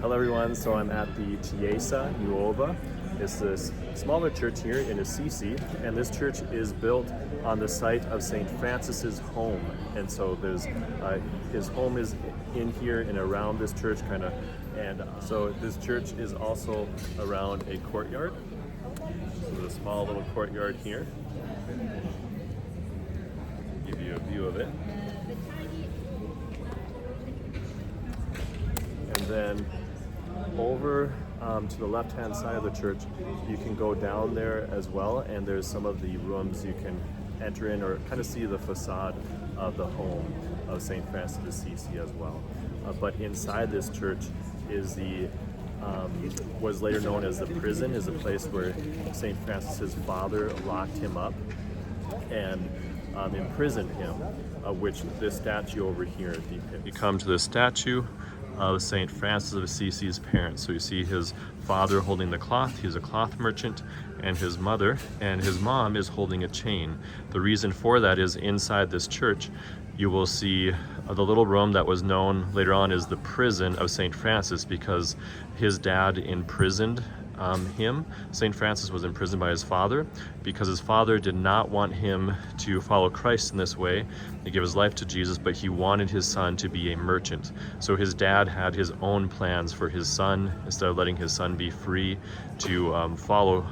Hello everyone, so I'm at the Chiesa Nuova. It's this smaller church here in Assisi, and this church is built on the site of St. Francis's home. And so there's his home is in here and around this church and so this church is also around a courtyard. So there's a small little courtyard here. Give you a view of it. And then over to the left-hand side of the church, you can go down there as well, and there's some of the rooms you can enter in or kind of see the facade of the home of St. Francis of Assisi as well. But inside this church is was later known as the prison, is a place where St. Francis's father locked him up and imprisoned him, which this statue over here depicts. You come to the statue of St. Francis of Assisi's parents. So you see his father holding the cloth, he's a cloth merchant, and his mother, and his mom is holding a chain. The reason for that is inside this church, you will see the little room that was known later on as the prison of St. Francis, because his dad imprisoned him. St. Francis was imprisoned by his father because his father did not want him to follow Christ in this way, to give his life to Jesus, but he wanted his son to be a merchant. So his dad had his own plans for his son, instead of letting his son be free to follow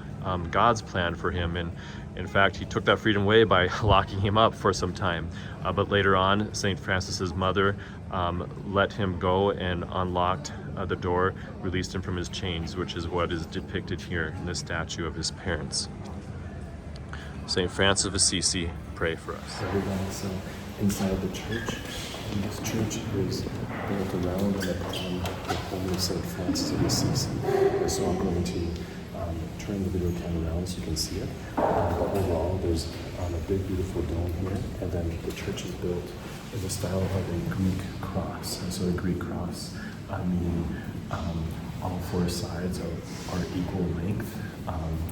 God's plan for him. And in fact, he took that freedom away by locking him up for some time. But later on, St. Francis's mother let him go and unlocked the door, released him from his chains, which is what is depicted here in the statue of his parents. St. Francis of Assisi, pray for us. Everyone is inside the church, and this church is built around and upon the home of St. Francis of Assisi. So I'm going to turn the video camera around so you can see it. But overall, there's a big, beautiful dome here, and then the church is built in the style of a Greek cross. And so a Greek cross, meaning all four sides are equal length,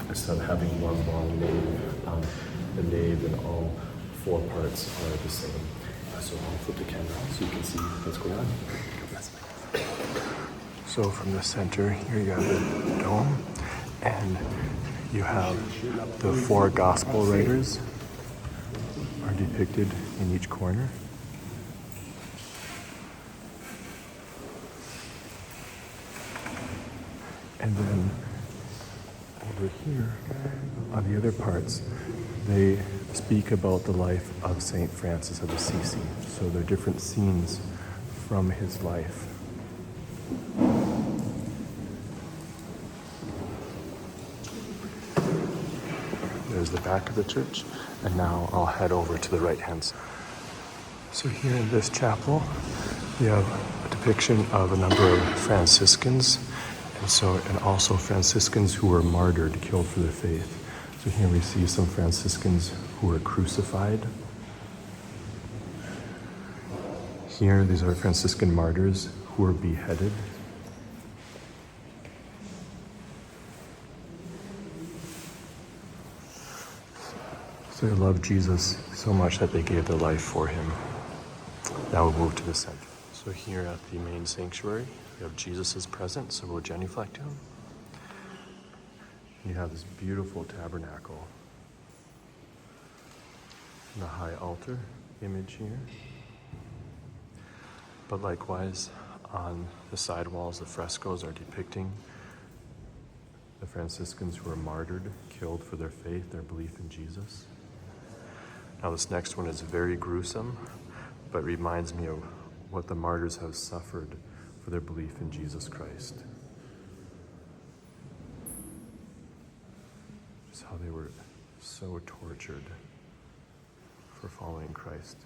instead of having one long nave. The nave and all four parts are the same. So I'll flip the camera out so you can see what's going on. So from the center here you have the dome, and you have the four gospel writers are depicted in each corner. And then over here, on the other parts, they speak about the life of St. Francis of Assisi. So they're different scenes from his life. There's the back of the church, and now I'll head over to the right-hand side. So here in this chapel, we have a depiction of a number of Franciscans, and also Franciscans who were martyred, killed for their faith. So here we see some Franciscans who were crucified. Here, these are Franciscan martyrs who were beheaded. So they loved Jesus so much that they gave their life for him. Now we'll move to the center. So here at the main sanctuary, we have Jesus is present, so we'll genuflect to him. You have this beautiful tabernacle and the high altar image here. But likewise, on the side walls, the frescoes are depicting the Franciscans who were martyred, killed for their faith, their belief in Jesus. Now this next one is very gruesome, but reminds me of what the martyrs have suffered for their belief in Jesus Christ. Just how they were so tortured for following Christ.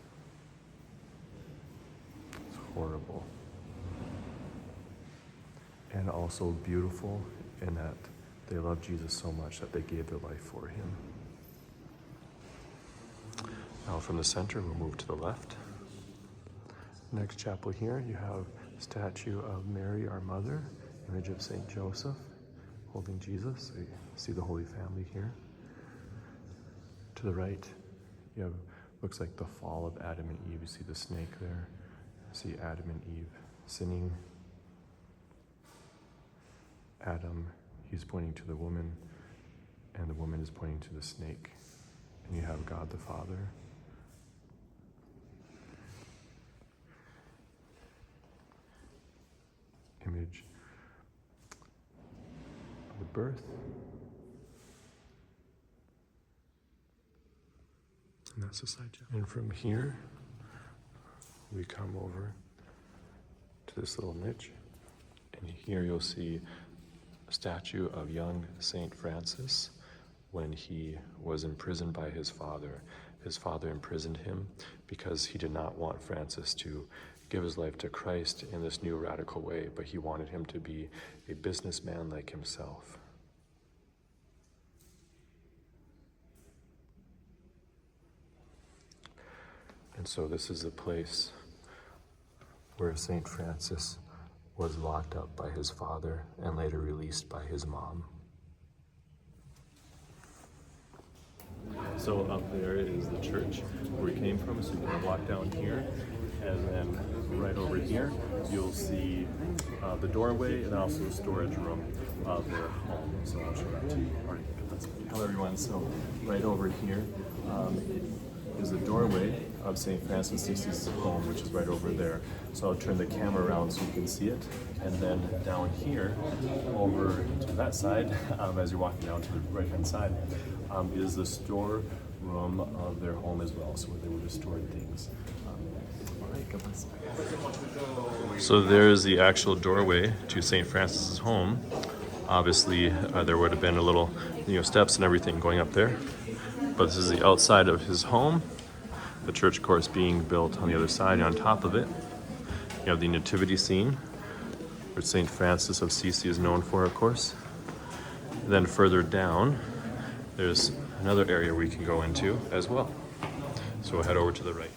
It's horrible. And also beautiful in that they loved Jesus so much that they gave their life for him. Now from the center, we'll move to the left. Next chapel here, you have a statue of Mary, our mother, image of St. Joseph, holding Jesus. So you see the Holy Family here. To the right, you have, looks like the fall of Adam and Eve. You see the snake there. You see Adam and Eve sinning. Adam, he's pointing to the woman, and the woman is pointing to the snake. And you have God the Father. Image of the birth. And that's the side chapel. And from here, we come over to this little niche. And here you'll see a statue of young St. Francis when he was imprisoned by his father. His father imprisoned him because he did not want Francis to give his life to Christ in this new radical way, but he wanted him to be a businessman like himself. And so this is the place where St. Francis was locked up by his father and later released by his mom. So up there is the church where we came from, so you can walk down here, and then right over here you'll see the doorway and also the storage room of their home. So I'll show that to you. All right, hello everyone. So right over here is the doorway of St. Francis of Assisi's home, which is right over there. So I'll turn the camera around so you can see it. And then down here, over to that side, as you're walking down to the right-hand side, is the store room of their home as well, so where they would have stored things. All right, God bless. So there's the actual doorway to St. Francis's home. Obviously, there would have been a little, steps and everything going up there. But this is the outside of his home. The church, of course, being built on the other side. And on top of it, you have the nativity scene, which St. Francis of Assisi is known for, of course. And then further down, there's another area we can go into as well. So we'll head over to the right.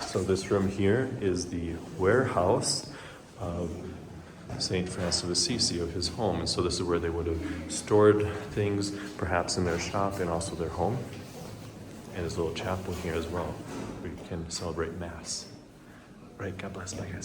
So this room here is the warehouse of St. Francis of Assisi, of his home. And so this is where they would have stored things, perhaps in their shop and also their home. And there's a little chapel here as well, where you can celebrate Mass. Right, God bless, bye guys.